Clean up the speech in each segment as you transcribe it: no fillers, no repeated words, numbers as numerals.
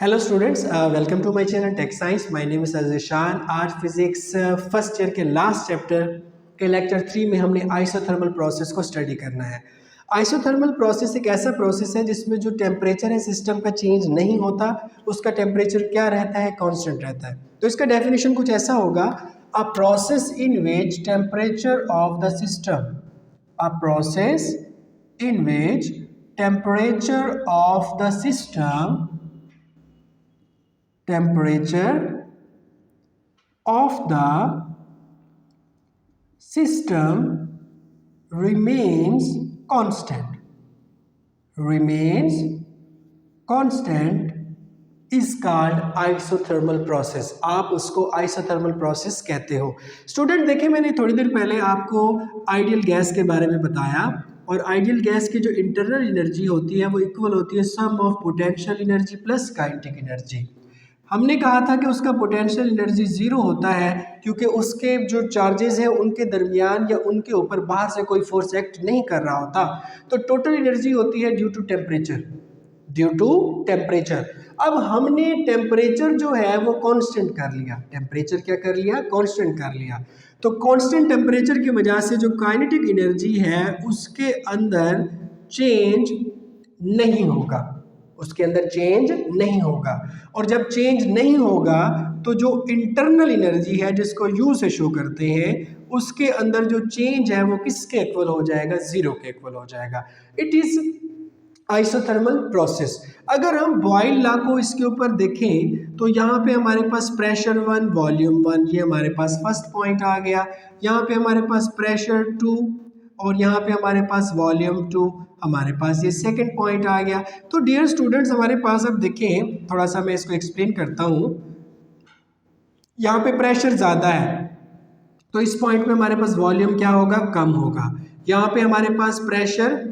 Hello students, welcome to my channel tech science. My name is Azishan. आज physics first year के last chapter के lecture 3 में हमने isothermal process को study करना है। आइसोथर्मल प्रोसेस एक ऐसा प्रोसेस है जिसमें जो टेम्परेचर है सिस्टम का चेंज नहीं होता, उसका टेम्परेचर क्या रहता है, कांस्टेंट रहता है। तो इसका डेफिनेशन कुछ ऐसा होगा, अ process in which temperature of the system, a process in which temperature of the system temperature of the system remains constant is called isothermal process। आप उसको isothermal process कहते हो। स्टूडेंट देखिए, मैंने थोड़ी देर पहले आपको आइडियल गैस के बारे में बताया, और आइडियल गैस की जो इंटरनल एनर्जी होती है वो इक्वल होती है sum of potential energy plus kinetic energy. हमने कहा था कि उसका पोटेंशियल एनर्जी जीरो होता है क्योंकि उसके जो चार्जेस हैं उनके दरमियान या उनके ऊपर बाहर से कोई फोर्स एक्ट नहीं कर रहा होता। तो टोटल एनर्जी होती है ड्यू टू टेम्परेचर। अब हमने टेम्परेचर जो है वो कांस्टेंट कर लिया। टेम्परेचर क्या कर लिया? कांस्टेंट कर लिया। तो कांस्टेंट टेम्परेचर की वजह से जो काइनेटिक एनर्जी है उसके अंदर चेंज नहीं होगा, और जब चेंज नहीं होगा तो जो इंटरनल एनर्जी है जिसको यू से शो करते हैं उसके अंदर जो चेंज है वो किसके इक्वल हो जाएगा? जीरो के इक्वल हो जाएगा। It is isothermal process. अगर हम बॉयल लॉ को इसके ऊपर देखें तो यहाँ पे हमारे पास प्रेशर 1 वॉल्यूम 1 ये हमारे पास फर्स्ट पॉइंट आ गया। यहाँ पे हमारे पास प्रेशर 2 और यहाँ पे हमारे पास वॉल्यूम 2, हमारे पास ये सेकंड पॉइंट आ गया। तो डियर स्टूडेंट्स, हमारे पास अब देखें, थोड़ा सा मैं इसको एक्सप्लेन करता हूँ। यहाँ पे प्रेशर ज़्यादा है तो इस पॉइंट पे हमारे पास वॉल्यूम क्या होगा? कम होगा। यहाँ पे हमारे पास प्रेशर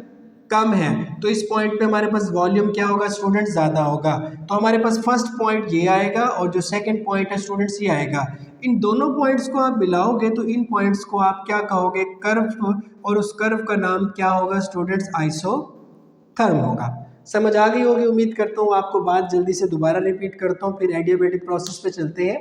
कम है तो इस पॉइंट पे हमारे पास वॉल्यूम क्या होगा स्टूडेंट्स? ज़्यादा होगा। तो हमारे पास फर्स्ट पॉइंट ये आएगा और जो सेकंड पॉइंट है स्टूडेंट्स ये आएगा। इन दोनों पॉइंट्स को आप मिलाओगे तो इन पॉइंट्स को आप क्या कहोगे? कर्व, और उस कर्व का नाम क्या होगा स्टूडेंट्स? आइसोथर्म होगा। समझ आ गई होगी उम्मीद करता हूँ। आपको बात जल्दी से दोबारा रिपीट करता हूँ, फिर एडियाबैटिक प्रोसेस पे चलते हैं।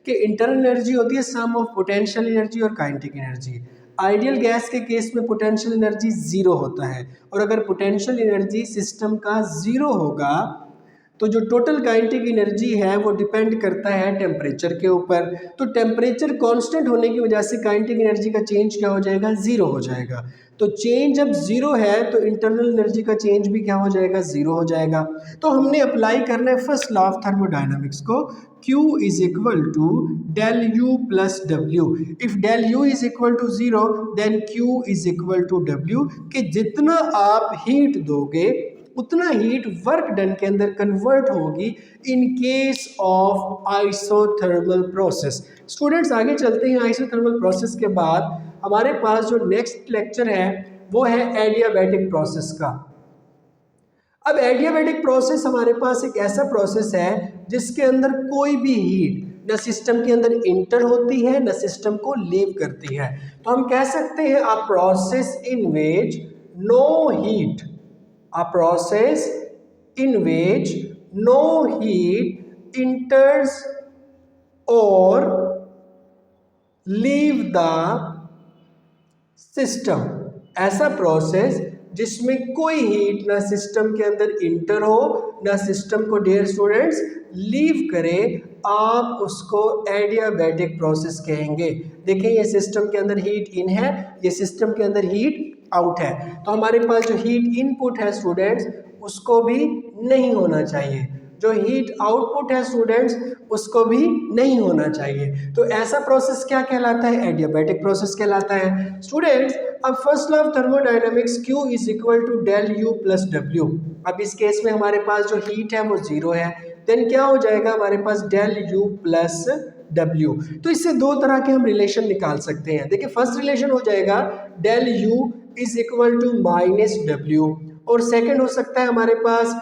कि इंटरनल एनर्जी होती है सम ऑफ पोटेंशियल एनर्जी और काइनेटिक एनर्जी। आइडियल गैस के केस में पोटेंशियल एनर्जी जीरो होता है, और अगर पोटेंशियल एनर्जी सिस्टम का जीरो होगा तो जो टोटल काइनेटिक एनर्जी है वो डिपेंड करता है टेम्परेचर के ऊपर। तो टेम्परेचर कांस्टेंट होने की वजह से काइनेटिक एनर्जी का चेंज क्या हो जाएगा? जीरो हो जाएगा। तो चेंज जब जीरो है तो इंटरनल एनर्जी का चेंज भी क्या हो जाएगा? जीरो हो जाएगा। तो हमने अप्लाई करना है फर्स्ट लॉ ऑफ थर्मोडायनामिक्स को, Q is equal to del U plus W। If del U is equal to 0 then Q is equal to W। कि जितना आप हीट दोगे उतना हीट वर्क डन के अंदर कन्वर्ट होगी in case of isothermal process. Students आगे चलते हैं। आइसोथर्मल प्रोसेस के बाद हमारे पास जो नेक्स्ट लेक्चर है वो है एडियाबैटिक प्रोसेस का। अब एडियाबैटिक प्रोसेस हमारे पास एक ऐसा प्रोसेस है जिसके अंदर कोई भी हीट न सिस्टम के अंदर इंटर होती है न सिस्टम को लीव करती है। तो हम कह सकते हैं a process in which no heat, a process in which no heat enters or leave the system। ऐसा प्रोसेस जिसमें कोई हीट ना सिस्टम के अंदर इंटर हो ना सिस्टम को डियर स्टूडेंट्स लीव करे, आप उसको एडियाबैटिक प्रोसेस कहेंगे। देखिए ये सिस्टम के अंदर हीट इन है, ये सिस्टम के अंदर हीट आउट है। तो हमारे पास जो हीट इनपुट है स्टूडेंट्स उसको भी नहीं होना चाहिए, जो हीट आउटपुट है स्टूडेंट्स उसको भी नहीं होना चाहिए। तो ऐसा प्रोसेस क्या कहलाता है? एडियाबैटिक प्रोसेस कहलाता है। स्टूडेंट्स अब first law of thermodynamics Q is equal to del U plus W। अब इस केस में हमारे पास जो हीट है वो जीरो है, देन क्या हो जाएगा हमारे पास? Del U plus W। तो इससे दो तरह के हम रिलेशन निकाल सकते हैं। देखिए फर्स्ट रिलेशन हो जाएगा del U is equal to minus W, और सेकेंड हो सकता है हमारे पास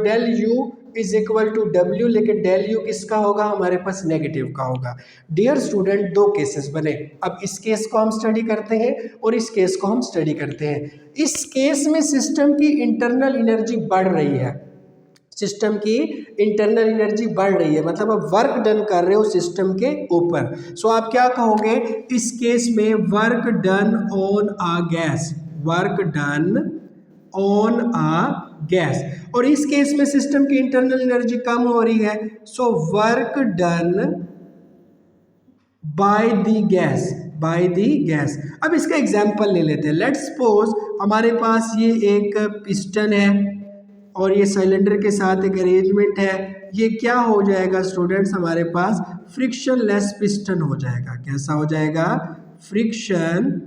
del U is equal to W, लेकिन डेल U किसका होगा? हमारे पास नेगेटिव का होगा। डियर स्टूडेंट दो केसेस बने। अब इस केस को हम स्टडी करते हैं और इस केस को हम स्टडी करते हैं। इस केस में सिस्टम की इंटरनल एनर्जी बढ़ रही है, सिस्टम की इंटरनल एनर्जी बढ़ रही है, मतलब आप वर्क डन कर रहे हो सिस्टम के ऊपर। सो आप क्या कहोगे इस केस में, work done on a gas, work done on a gas. और इस केस में सिस्टम की इंटरनल एनर्जी कम हो रही है, so work done by the gas, bye the gas. अब इसका एग्जांपल ले लेते हैं। लेट्स सपोज हमारे पास ये एक पिस्टन है और ये सिलेंडर के साथ एक अरेंजमेंट है। ये क्या हो जाएगा स्टूडेंट्स, हमारे पास फ्रिक्शन लेस पिस्टन हो जाएगा। कैसा हो जाएगा, फ्रिक्शन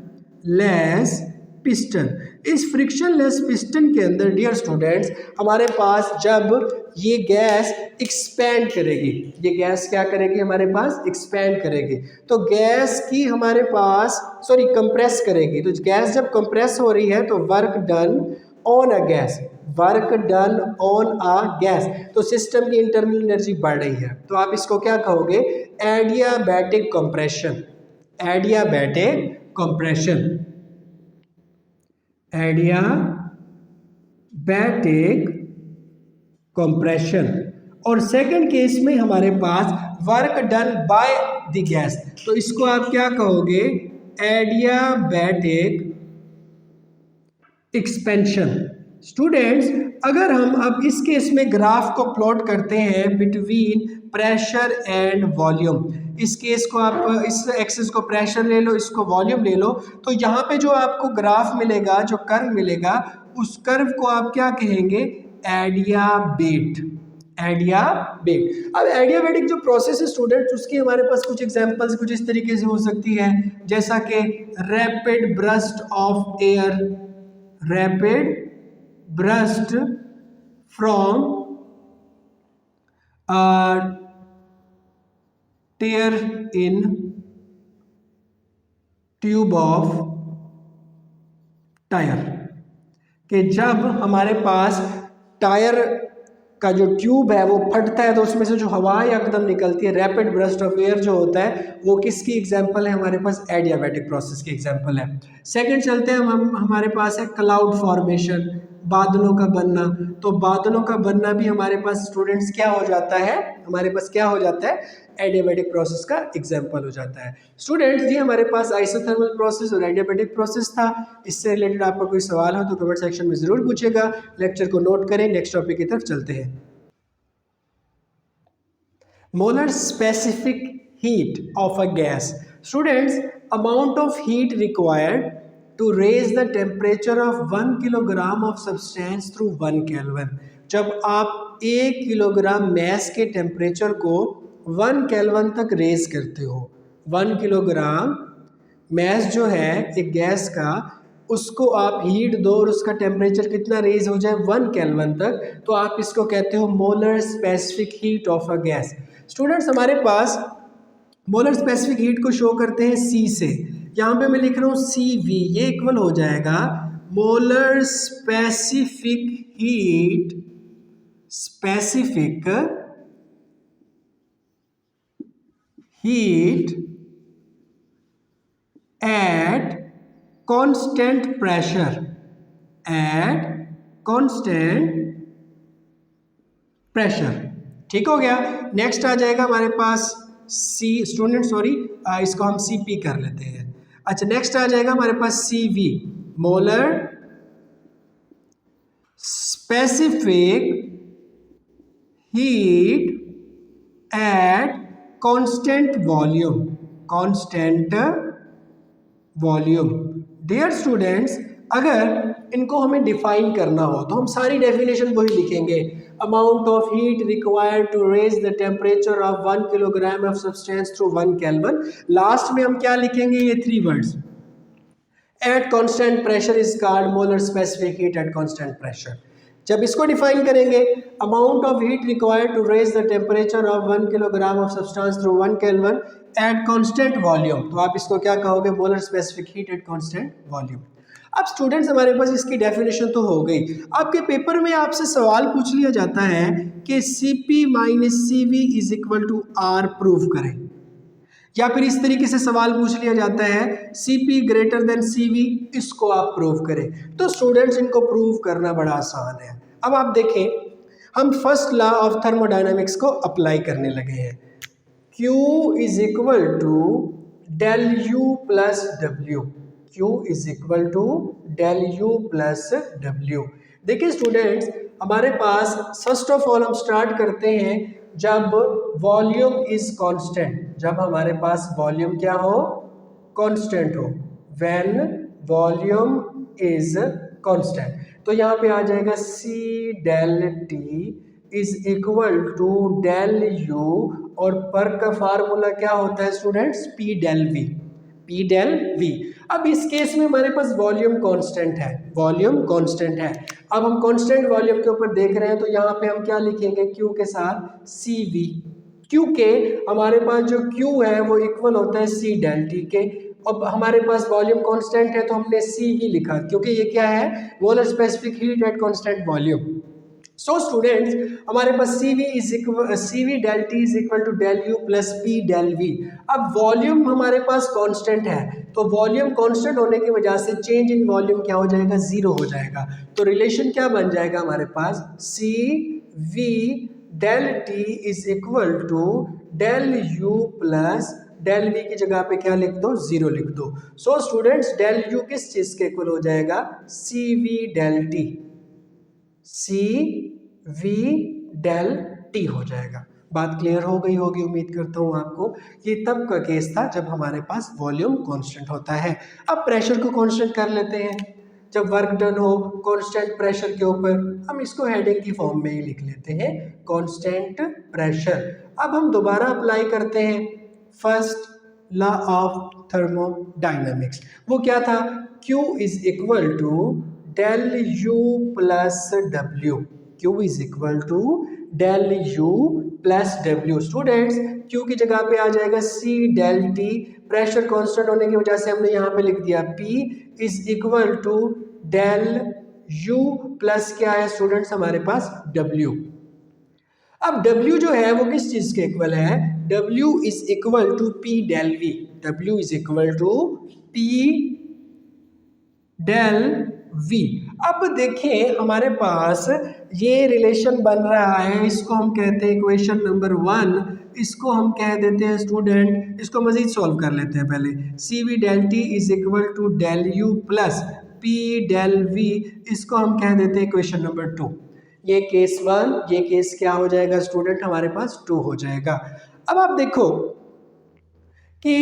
लेस पिस्टन। इस फ्रिक्शन लेस पिस्टन के अंदर डियर स्टूडेंट्स हमारे पास जब ये गैस एक्सपैंड करेगी, ये गैस क्या करेगी हमारे पास, एक्सपैंड करेगी, तो गैस की हमारे पास कंप्रेस करेगी। तो गैस जब कंप्रेस हो रही है तो work done on a gas, work done on a gas, तो सिस्टम की इंटरनल एनर्जी बढ़ रही है। तो आप इसको क्या कहोगे, adiabatic compression, adiabatic compression, adiabatic compression. और सेकंड केस में हमारे पास work done by the gas, तो इसको आप क्या कहोगे, एडियाबैटिक एक्सपेंशन। स्टूडेंट्स अगर हम अब इस केस में ग्राफ को प्लॉट करते हैं बिटवीन प्रेशर एंड वॉल्यूम, इस केस को आप इस एक्सिस को प्रेशर ले लो, इसको वॉल्यूम ले लो, तो यहाँ पे जो आपको ग्राफ मिलेगा, जो कर्व मिलेगा, उस कर्व को आप क्या कहेंगे, एडियाबेट, एडियाबेट। अब एडियाबेटिक जो प्रोसेस है स्टूडेंट्स, उसकी हमारे पास कुछ एग्जांपल्स कुछ इस तरीके से हो सकती है, जैसा कि rapid burst of air, rapid burst from tear in tube of tyre, कि जब हमारे पास टायर का जो ट्यूब है वो फटता है तो उसमें से जो हवा एकदम निकलती है, रैपिड ब्रस्ट ऑफ एयर जो होता है, वो किसकी एग्जांपल है, हमारे पास एडियाबैटिक प्रोसेस की एग्जांपल है। सेकंड चलते हैं हम हमारे पास है क्लाउड फॉर्मेशन, बादलों का बनना। तो बादलों का बनना भी हमारे पास स्टूडेंट्स क्या हो जाता है, हमारे पास क्या हो जाता है, एडियाबैटिक प्रोसेस का एग्जांपल हो जाता है। स्टूडेंट्स ये हमारे पास आइसोथर्मल प्रोसेस और एडियाबैटिक प्रोसेस था। इससे रिलेटेड आपका कोई सवाल हो तो कमेंट सेक्शन में जरूर पूछेगा। लेक्चर को नोट करें, नेक्स्ट टॉपिक की तरफ चलते हैं। Molar specific heat of a gas. Students amount of heat required to raise the temperature of 1 kilogram of substance through 1 Kelvin। जब आप 1 किलोग्राम मैस के टेम्परेचर को 1 केल्विन तक रेज करते हो, 1 किलोग्राम मैस जो है एक गैस का, उसको आप हीट दो और उसका टेम्परेचर कितना रेज हो जाए, 1 केल्विन तक, तो आप इसको कहते हो molar specific heat of a gas. Students हमारे पास मोलर स्पेसिफिक हीट को शो करते हैं C से, यहाँ पे मैं लिख रहा हूँ CV, ये इक्वल हो जाएगा molar specific heat, specific heat at constant pressure, eight constant pressure. ठीक हो गया। नेक्स्ट आ जाएगा हमारे पास C, स्टूडेंट सॉरी इसको हम CP कर लेते हैं। अच्छा नेक्स्ट आ जाएगा हमारे पास CV, molar specific heat at constant volume, constant volume. Dear students अगर इनको हमें डिफाइन करना हो तो हम सारी डेफिनेशन वही लिखेंगे, amount of heat required to raise the temperature of 1 kilogram of substance through 1 kelvin. Last में हम क्या लिखेंगे, ये 3 words, at constant pressure is called molar specific heat at constant pressure. जब इसको डिफाइन करेंगे, amount of heat required to raise the temperature of 1 kilogram of substance through 1 kelvin at constant volume, तो आप इसको क्या कहोगे, molar specific heat at constant volume. अब students हमारे पास इसकी डेफिनेशन तो हो गई। आपके पेपर में आपसे सवाल पूछ लिया जाता है कि CP minus CV is equal to R prove करें, या फिर इस तरीके से सवाल पूछ लिया जाता है CP ग्रेटर देन CV, इसको आप प्रूव करें। तो स्टूडेंट्स इनको प्रूव करना बड़ा आसान है। अब आप देखें हम फर्स्ट लॉ ऑफ थर्मोडायनामिक्स को अप्लाई करने लगे हैं। Q is equal to del U plus W. Q is equal to del U plus W. देखिए स्टूडेंट्स, हमारे पास फर्स्ट ऑफ ऑल हम स्टार्ट करते हैं जब वॉल्यूम इज कांस्टेंट, जब हमारे पास वॉल्यूम क्या हो, कांस्टेंट हो। व्हेन वॉल्यूम इज कांस्टेंट, तो यहाँ पे आ जाएगा C del T is equal to del U, और पर का फार्मूला क्या होता है students, P del V. P del V. अब इस केस में हमारे पास वॉल्यूम कांस्टेंट है, वॉल्यूम कांस्टेंट है। अब हम कांस्टेंट वॉल्यूम के ऊपर देख रहे हैं, तो यहाँ पे हम क्या लिखेंगे, क्यू के साथ सी वी, क्योंकि हमारे पास जो क्यू है वो इक्वल होता है सी डेल टी के। अब हमारे पास वॉल्यूम कांस्टेंट है तो हमने सी वी लिखा, क्योंकि ये क्या है, molar specific heat at constant volume. So students, हमारे पास C V del T is equal to del U plus P del V. अब वॉल्यूम हमारे पास कांस्टेंट है, तो वॉल्यूम कांस्टेंट होने की वजह से चेंज इन वॉल्यूम क्या हो जाएगा, जीरो हो जाएगा। तो रिलेशन क्या बन जाएगा हमारे पास, C V del T is equal to del U plus del V की जगह पे क्या लिख दो, जीरो लिख दो। सो स्टूडेंट्स, डेल यू किस चीज के इक्वल हो जाएगा, C V del T, C V del T हो जाएगा। बात क्लियर हो गई होगी, उम्मीद करता हूँ आपको। ये तब का केस था जब हमारे पास वॉल्यूम कांस्टेंट होता है। अब प्रेशर को कांस्टेंट कर लेते हैं। जब वर्क डन हो कांस्टेंट प्रेशर के ऊपर, हम इसको हेडिंग की फॉर्म में ही लिख लेते हैं, कांस्टेंट प्रेशर। अब हम दोबारा अप्लाई करते हैं फर्स्ट लॉ ऑफ थर्मोडायनामिक्स। वो क्या था, Q is equal to del U plus W. Q is equal to del U plus W. Students, Q की जगह पे आ जाएगा C del T। Pressure constant होने की वजह से हमने यहाँ पे लिख दिया P is equal to del U plus क्या है स्टूडेंट्स, हमारे पास W। अब W जो है वो किस चीज के इक्वल है, W is equal to P del V। W is equal to P del V। अब देखें हमारे पास ये रिलेशन बन रहा है, इसको हम कहते हैं इक्वेशन नंबर 1। इसको हम कह देते हैं स्टूडेंट, इसको मजीद सॉल्व कर लेते हैं पहले। C V del T is equal to del U plus P del V, इसको हम कह देते हैं इक्वेशन नंबर 2। ये केस 1, ये केस क्या हो जाएगा स्टूडेंट, हमारे पास 2 हो जाएगा। अब आप देखो कि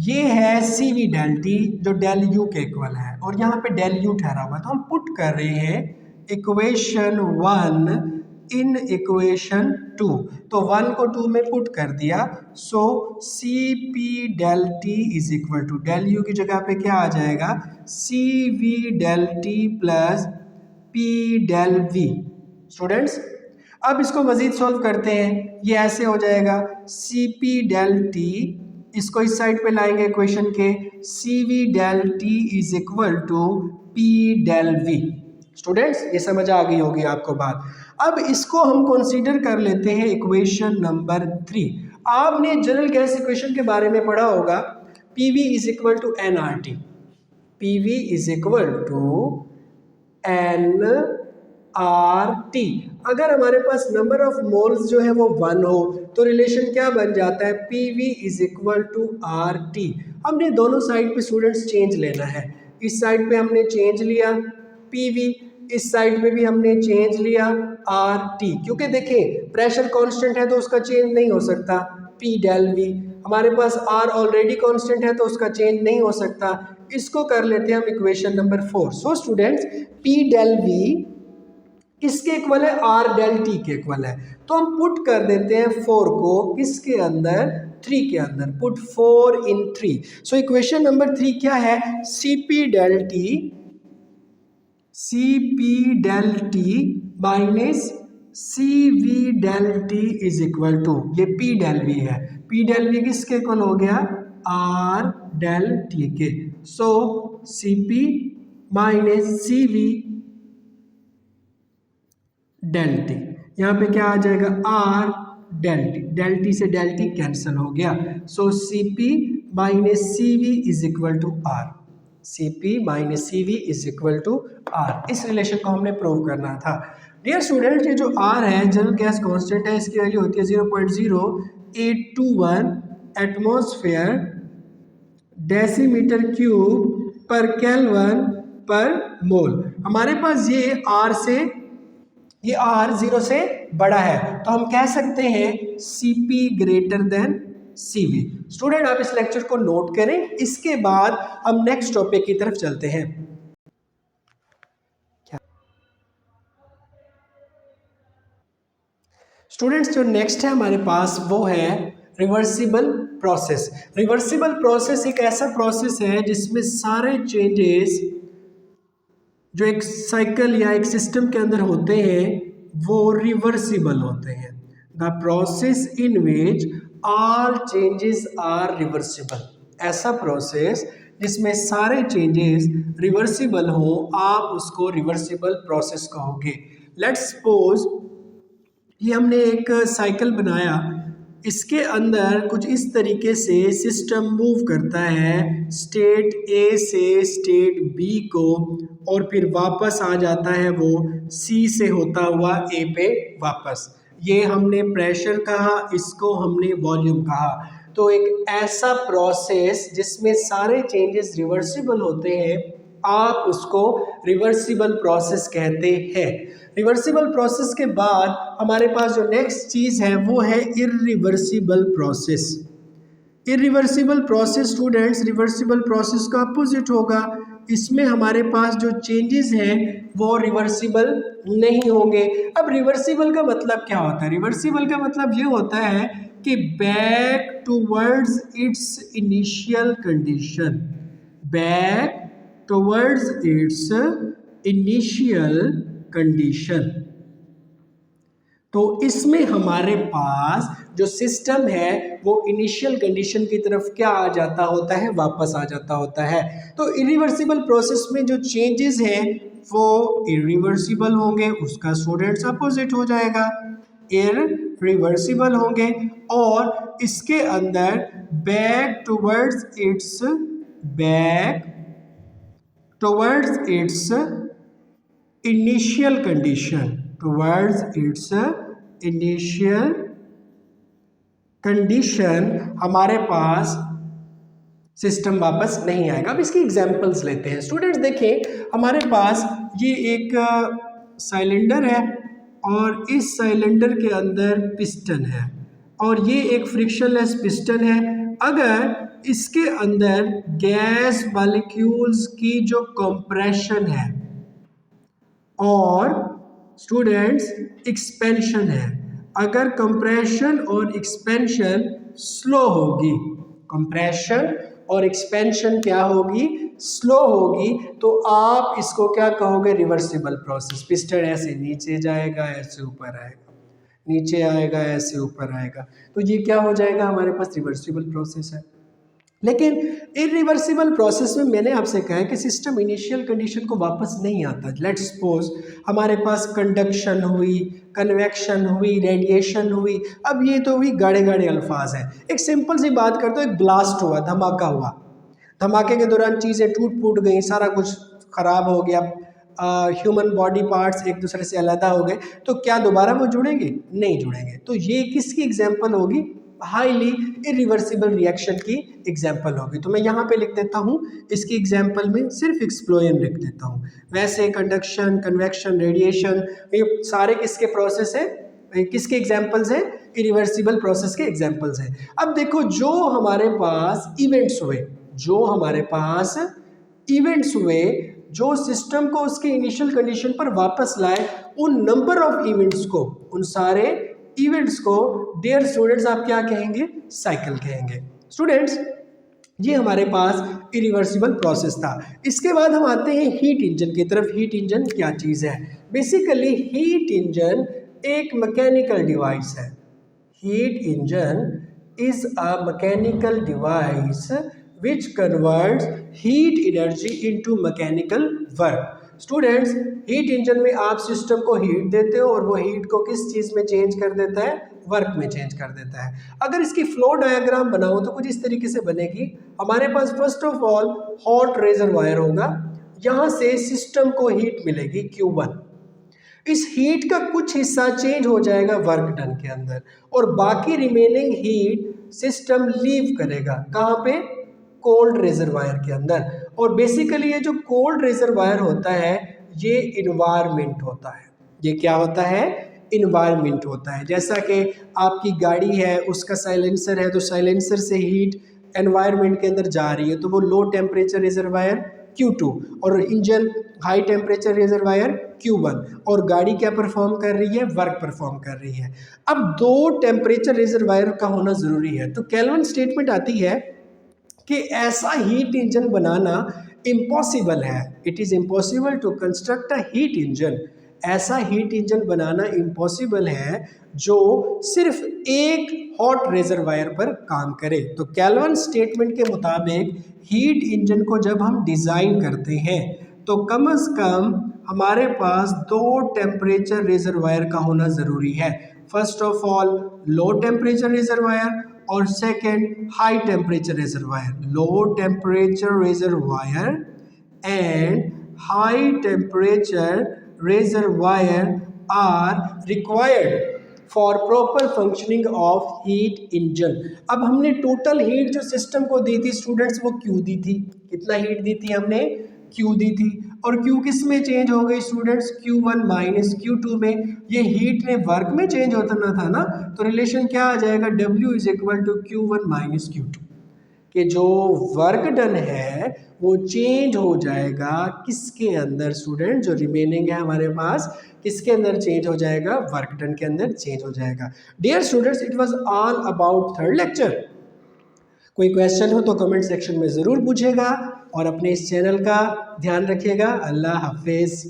ये है सी वी डेल टी जो डेल यू के इक्वल है, और यहाँ पे डेल यू ठहरा हुआ है, तो हम पुट कर रहे हैं इक्वेशन 1 इन इक्वेशन 2। तो 1 को 2 में पुट कर दिया, so C P del T is equal to del U की जगह पे क्या आ जाएगा, C V del T plus P del V. Students, अब इसको मजीद सॉल्व करते हैं, ये ऐसे हो जाएगा सी पी डेल टी, इसको इस साइड पे लाएंगे इक्वेशन के, C V del T is equal to P del V. Students, ये समझ आ गई होगी आपको बात। अब इसको हम कंसीडर कर लेते हैं इक्वेशन नंबर 3। आपने जनरल गैस इक्वेशन के बारे में पढ़ा होगा, P V is equal to N R T. P V is equal to N R T. अगर हमारे पास नंबर ऑफ मोल्स जो है वो 1 हो तो रिलेशन क्या बन जाता है, P V is equal to R T. हमने दोनों साइड पे स्टूडेंट्स चेंज लेना है, इस साइड पे हमने चेंज लिया पी वी, इस साइड पे भी हमने चेंज लिया आर टी, क्योंकि देखें प्रेशर कांस्टेंट है तो उसका चेंज नहीं हो सकता पी डेल वी। हमारे पास आर ऑलरेडी कांस्टेंट है तो उसका चेंज नहीं हो सकता। इसको कर लेते हैं हम equation number 4। So students, P del V किसके इक्वल है, आर डेल टी के इक्वल है, तो हम पुट कर देते हैं 4 को किसके अंदर, 3 के अंदर। Put 4 in 3। So equation number 3 क्या है, C P del T minus C V del T is equal to, ये पी डेल वी है, पी डेल वी किसके इक्वल हो गया, आर डेल टी के। So C P minus C V del T, यहाँ पे क्या आ जाएगा, आर डेल टी से डेल टी कैंसिल हो गया। So C P minus C V is equal to R, C P minus C V is equal to R. इस relation को हमने प्रूव करना था। डियर स्टूडेंट, ये जो आर है जनरल गैस कांस्टेंट है, इसकी वैल्यू होती है 0.0821 एटमॉस्फेयर डेसीमीटर क्यूब पर केल्विन पर मोल। हमारे पास ये आर 0 से बड़ा है, तो हम कह सकते हैं Cp greater than Cv। Student, आप इस लेक्चर को नोट करें, इसके बाद हम नेक्स्ट टॉपिक की तरफ चलते हैं। स्टूडेंट्स, जो नेक्स्ट है हमारे पास वो है रिवर्सिबल प्रोसेस। रिवर्सिबल प्रोसेस एक ऐसा प्रोसेस है जिसमें सारे चेंजेस जो एक साइकिल या एक सिस्टम के अंदर होते हैं वो रिवर्सिबल होते हैं। The process in which all changes are reversible. ऐसा प्रोसेस जिसमें सारे चेंजेस रिवर्सिबल हो, आप उसको रिवर्सिबल प्रोसेस कहोगे। लेट्स सपोज ये हमने एक साइकिल बनाया, इसके अंदर कुछ इस तरीके से सिस्टम मूव करता है स्टेट ए से स्टेट बी को, और फिर वापस आ जाता है वो सी से होता हुआ ए पे वापस। ये हमने प्रेशर कहा, इसको हमने वॉल्यूम कहा। तो एक ऐसा प्रोसेस जिसमें सारे चेंजेस रिवर्सिबल होते हैं, आप उसको रिवर्सिबल प्रोसेस कहते हैं। रिवर्सिबल प्रोसेस के बाद हमारे पास जो नेक्स्ट चीज़ है वो है irreversible process. Irreversible process students, reversible process का अपोजिट होगा। इसमें हमारे पास जो चेंजेस हैं वो रिवर्सिबल नहीं होंगे। अब रिवर्सिबल का मतलब क्या होता है? रिवर्सिबल का मतलब ये होता है कि back towards its initial condition, back towards its initial condition. तो इसमें हमारे पास जो सिस्टम है वो इनिशियल कंडीशन की तरफ क्या आ जाता होता है? वापस आ जाता होता है। तो इरिवर्सिबल प्रोसेस में जो चेंजेस हैं वो इरिवर्सिबल होंगे, उसका स्टूडेंट्स अपोजिट हो जाएगा, इरिवर्सिबल होंगे। और इसके अंदर back towards it's initial condition, towards it's initial condition हमारे पास सिस्टम वापस नहीं आएगा। अब इसकी एग्जांपल्स लेते हैं। स्टूडेंट्स देखें, हमारे पास ये एक सिलेंडर है और इस सिलेंडर के अंदर पिस्टन है और ये एक फ्रिक्शनलेस पिस्टन है। अगर इसके अंदर गैस मॉलिक्यूल्स की जो कंप्रेशन है और स्टूडेंट्स एक्सपेंशन है, अगर कंप्रेशन और एक्सपेंशन स्लो होगी, कंप्रेशन और एक्सपेंशन क्या होगी? स्लो होगी, तो आप इसको क्या कहोगे? Reversible process. पिस्टन ऐसे नीचे जाएगा, ऐसे ऊपर आएगा, नीचे आएगा, ऐसे ऊपर आएगा, तो ये क्या हो जाएगा? हमारे पास रिवर्सिबल प्रोसेस है। लेकिन इरिवर्सिबल प्रोसेस में मैंने आपसे कहा है कि सिस्टम इनिशियल कंडीशन को वापस नहीं आता। लेट्स सपोज हमारे पास कंडक्शन हुई, कन्वेक्शन हुई, रेडिएशन हुई। अब ये तो हुई गाढ़े गाढ़े अल्फाज हैं। एक सिंपल सी बात करते हो, एक ब्लास्ट हुआ, धमाका हुआ, धमाके के दौरान चीज़ें टूट फूट गई, सारा कुछ ख़राब हो गया, ह्यूमन बॉडी पार्ट्स एक दूसरे से अलहदा हो गए, तो क्या दोबारा वो जुड़ेंगे? नहीं जुड़ेंगे। तो ये किसकी एग्जाम्पल होगी? हाईली इरिवर्सिबल रिएक्शन की एग्जाम्पल होगी। तो मैं यहाँ पे लिख देता हूँ, इसकी एग्जाम्पल में सिर्फ एक्सप्लोजन लिख देता हूँ। वैसे कंडक्शन, कन्वेक्शन, रेडिएशन, ये सारे किसके प्रोसेस है, किसके एग्जाम्पल्स हैं? इरिवर्सिबल प्रोसेस के एग्जाम्पल्स हैं। अब देखो, जो हमारे पास इवेंट्स हुए, जो हमारे पास इवेंट्स हुए जो सिस्टम को उसके इनिशियल कंडीशन पर वापस लाए, उन नंबर ऑफ इवेंट्स को, उन सारे इवेंट्स को डियर स्टूडेंट्स आप क्या कहेंगे? साइकिल कहेंगे। स्टूडेंट्स, ये हमारे पास इरिवर्सिबल प्रोसेस था। इसके बाद हम आते हैं हीट इंजन की तरफ। हीट इंजन क्या चीज़ है? बेसिकली हीट इंजन एक मैकेनिकल डिवाइस है। Heat engine is a mechanical device which converts heat energy into mechanical work. Students, heat engine में आप सिस्टम को हीट देते हो और वो हीट को किस चीज़ में चेंज कर देता है? वर्क में चेंज कर देता है। अगर इसकी फ्लो डायग्राम बनाओ तो कुछ इस तरीके से बनेगी। हमारे पास first of all hot reservoir होगा, यहाँ से सिस्टम को हीट मिलेगी Q1। इस हीट का कुछ हिस्सा चेंज हो जाएगा वर्क डन के अंदर और बाकी रिमेनिंग हीट सिस्टम लीव करेगा कहाँ पे, कोल्ड रिजर्वायर के अंदर। और बेसिकली ये जो कोल्ड रिजर्वायर होता है ये इन्वायरमेंट होता है। ये क्या होता है, इन्वायरमेंट होता है। जैसा कि आपकी गाड़ी है उसका साइलेंसर है तो साइलेंसर से हीट एनवायरनमेंट के अंदर जा रही है तो वो लो टेम्परेचर रिजर्वायर Q2 और engine high temperature reservoir Q1 और गाड़ी क्या परफॉर्म कर रही है, वर्क परफॉर्म कर रही है। अब दो टेम्परेचर रिजर्वायर का होना ज़रूरी है। तो केल्विन स्टेटमेंट आती है कि ऐसा हीट इंजन बनाना इम्पॉसिबल है, it is impossible to construct a heat engine. ऐसा हीट इंजन बनाना इम्पॉसिबल है जो सिर्फ एक हॉट रिजर्वायर पर काम करे। तो केल्विन स्टेटमेंट के मुताबिक हीट इंजन को जब हम डिज़ाइन करते हैं तो कम से कम हमारे पास दो टेम्परेचर रिजर्वायर का होना ज़रूरी है। First of all low temperature reservoir और second high temperature reservoir. Low temperature reservoir and high temperature reservoir are required for proper functioning of heat engine। अब हमने टोटल हीट जो सिस्टम को दी थी स्टूडेंट्स वो क्यू दी थी, कितना हीट दी थी हमने, क्यू दी थी। और क्यू किस में चेंज हो गई स्टूडेंट्स, Q1 माइनस Q2 में। ये हीट ने वर्क में चेंज होता था ना, तो रिलेशन क्या आ जाएगा, W is equal to Q1 minus Q2 कि जो वर्क डन है वो चेंज हो जाएगा किसके अंदर स्टूडेंट, जो रिमेनिंग है हमारे पास किसके अंदर चेंज हो जाएगा, वर्क डन के अंदर चेंज हो जाएगा। Dear students, it was all about third lecture. कोई क्वेश्चन हो तो कमेंट सेक्शन में ज़रूर पूछेगा और अपने इस चैनल का ध्यान रखिएगा। अल्लाह हाफिज़।